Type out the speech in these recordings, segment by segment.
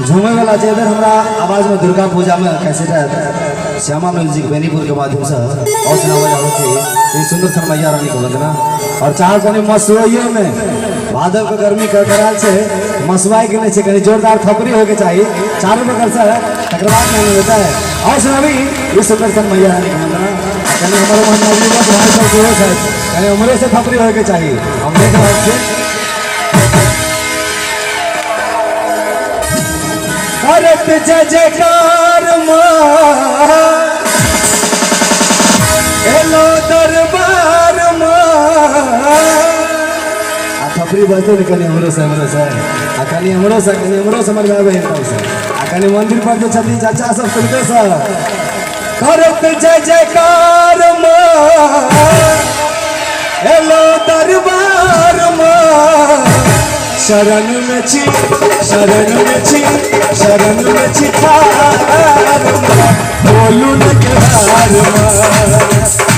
झूमे वाला जे इधर हमरा आवाज में दुर्गा पूजा में कैसे रहता श्यामा म्यूजिक बेनीपुर के माध्यम से और सुनावा जावे थी ये सुंदर सन मैया रानी को वंदना और चाह कनी मसुआइये में भादव के गर्मी कर कराल से मसुआई के नहीं कनी जोरदार थपरी होके चाहिए चारों बगल से तकरबाद नहीं होता है और सुनावी ये सुंदर सन मैया रानी को वंदना कनी हमारे मन में बहुत भाई सब जोश है कनी उम्र से थपरी होके चाहिए हम देख रहे हैं भारत जय जयकार हेलो दरबार थपरी बजते न कनी हमरो से आ कनी हमरो समझ में आवे आ कनी मंदिर पर जो छथिन चाचा सब सुनते से भारत जय जयकार हेलो दरबार शरण में छी थार बोलू न केहार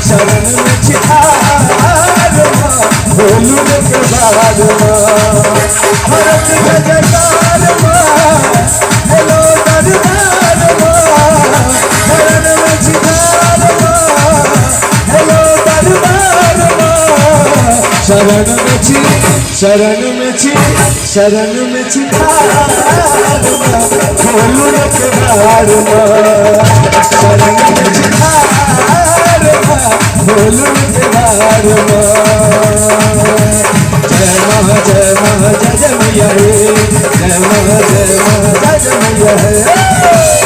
शरण में छी थार बोलू न केहार भरत जयकार हेलो दरबार शरण में छी थार हेलो दरबार शरण में छी बोलू न केहार शरण में छी थार बोलू न केहार जय मैया जय मैया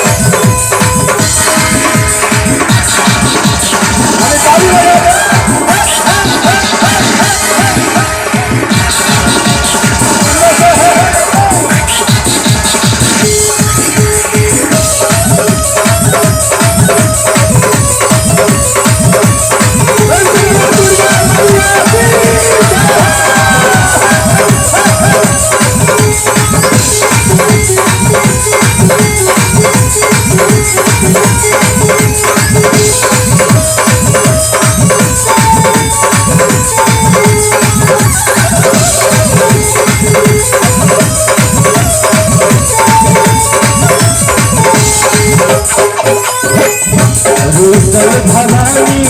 भवानी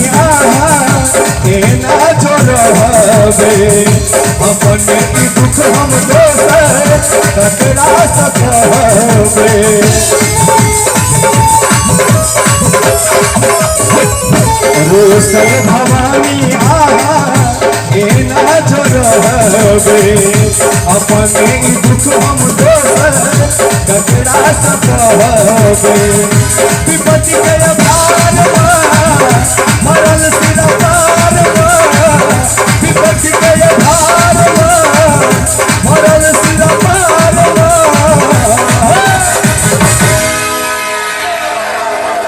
ना जोड़े अपने की दुख हम दोसर ककरा सकबे रोसल भवानी ना जोड़े अपने की दुख हम दोसर ककरा सकबे विपत्ति के भार मरल सिरा पार विपत्ति के भार मरल सिरा पार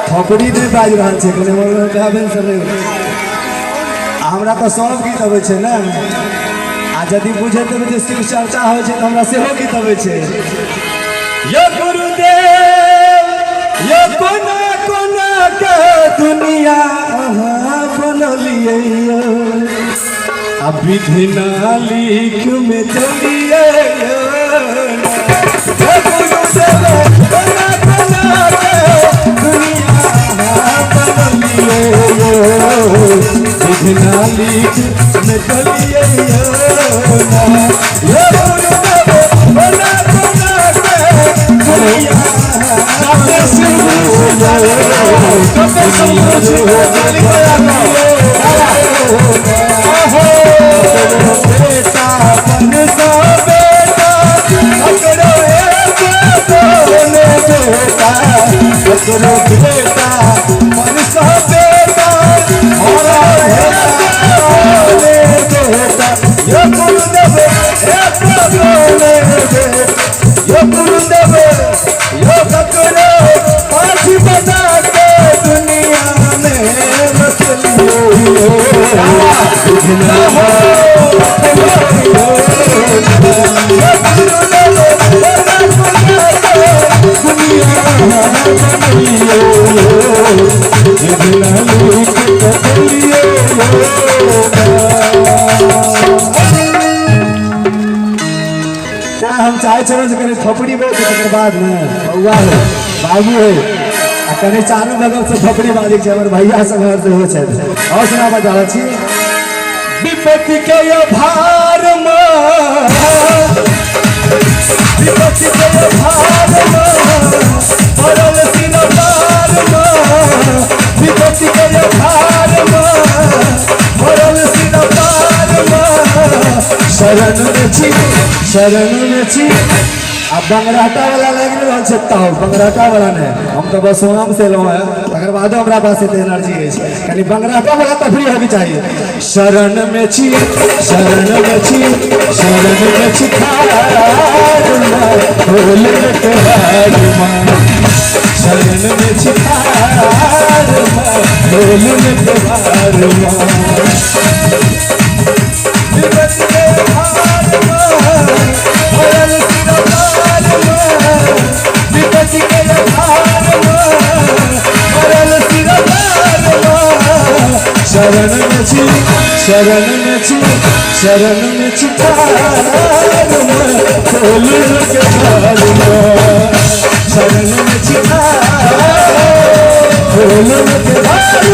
थपड़ी नहीं बाज रहा है हमरा तो सब गीत अबै छै ने आ यदि बुझे तो शिव चर्चा हो तो हमरा सेहो गीत अबै छै यो गुरुदेव यो कोना कोना के दुनिया बनलिए अब विधि ना लिख में चलिए कोना कोना के दुनिया बनलिए विधि ना लिख में चलिए कोना कोना के दुनिया बेटा बन सा बेटा पकड़ो बेटा बन सा बेटा बेटा यो गुरुदेव यो गुरुदेव यो पकड़ो पाँच बना के दुनिया में मचलिए दुनिया तकर बाद में बउआ है बाबू है आ कने चारू बगल से थपड़ी बाजी छै हमर भैया सब घर से हो छै और सुना बता छी विपत्ति के ये भार में विपत्ति के ये भार में पड़ल सीना तार में विपत्ति के ये भार में पड़ल सीना तार में शरण में छी अब बंगराटा वाला लग रहा है बंगराटा वाला ने हम तो बस सोनाम से लो है अगर बाद हमरा पास इतने एनर्जी है यानी बंगराटा वाला तो फ्री होनी चाहिए शरण में छी शरण में छी ढोल के हार शरण में छी ढोल के हार शरण में छी ढोल के हार शरण में छी ढोल के हार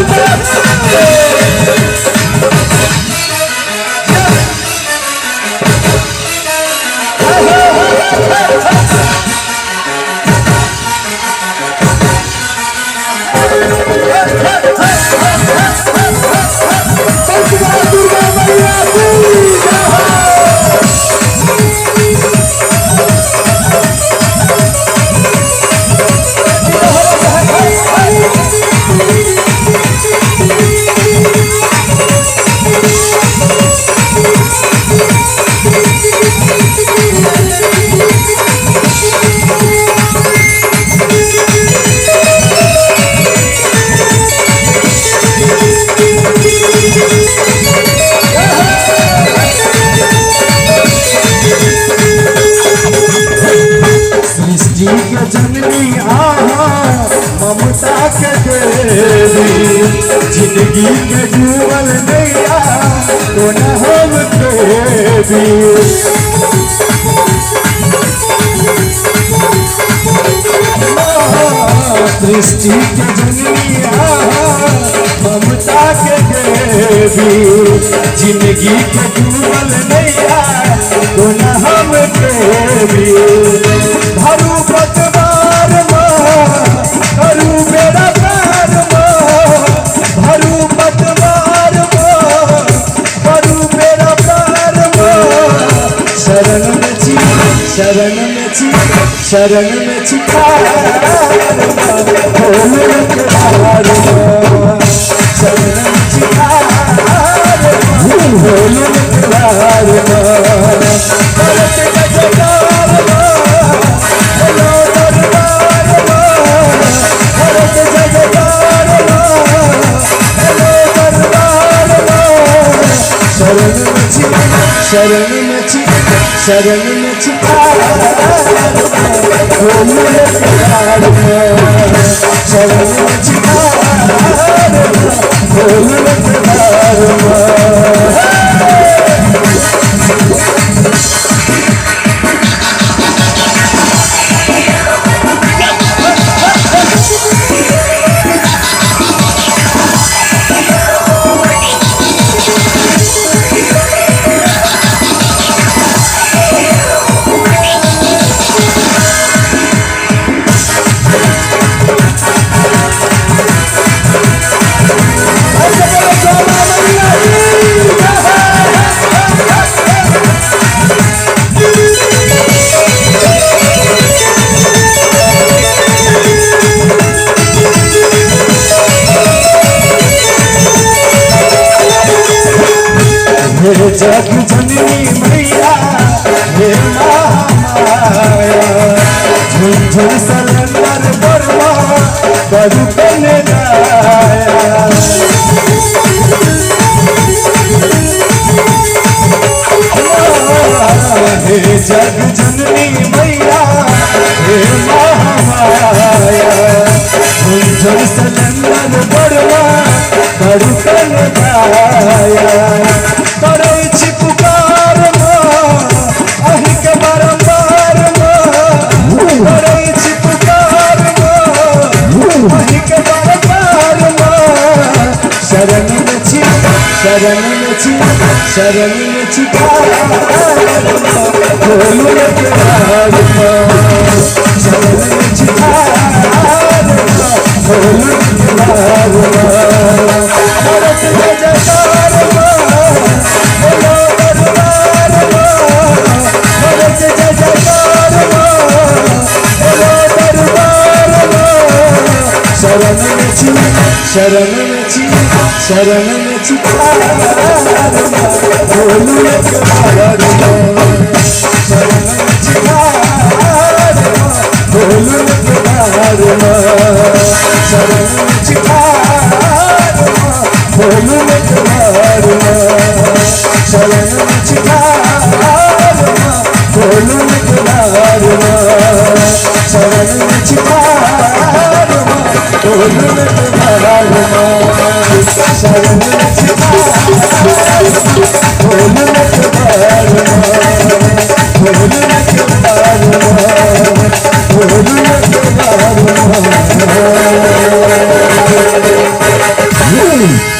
जननी आहा ममता के देवी जिंदगी के डूबल नैया तो न हम देवी सृष्टि के जननी आहा ममता के देवी जिंदगी के डूबल नैया तो न हम देवी धरू पतवार धरू बेड़ा पार धरू पतवार धरू बेड़ा पार शरण में छी शरण में छी ढोल के हार शरण में छी ढोल के हार शरण में छी ढोल के हार शरण में छी ढोल के हार जग जननी मैया हे महामाया झुंझुन सलंदर बर्मा बड़ू कने गाया हे जग जननी मैया हे महामाया झुंझुन सलंदर बर्मा बड़ू कने गाया पुकार अहि के बारंबार शरण में छिपा बोलू के बाग शरण में छिपा बोलू के बाग भरत जयकार बोलो दरबार भरत जयकार बोलो दरबार शरण में छिपा बोलू के बाग शरण में छिपा बोलू के बाग शरण में छिपा बोलू के बाग शरण में छिपा बोलू के बाग शरण में छिपा बोलू के बाग शरण में छिपा बोलू के बाग बोलू के बाग बोलू के बाग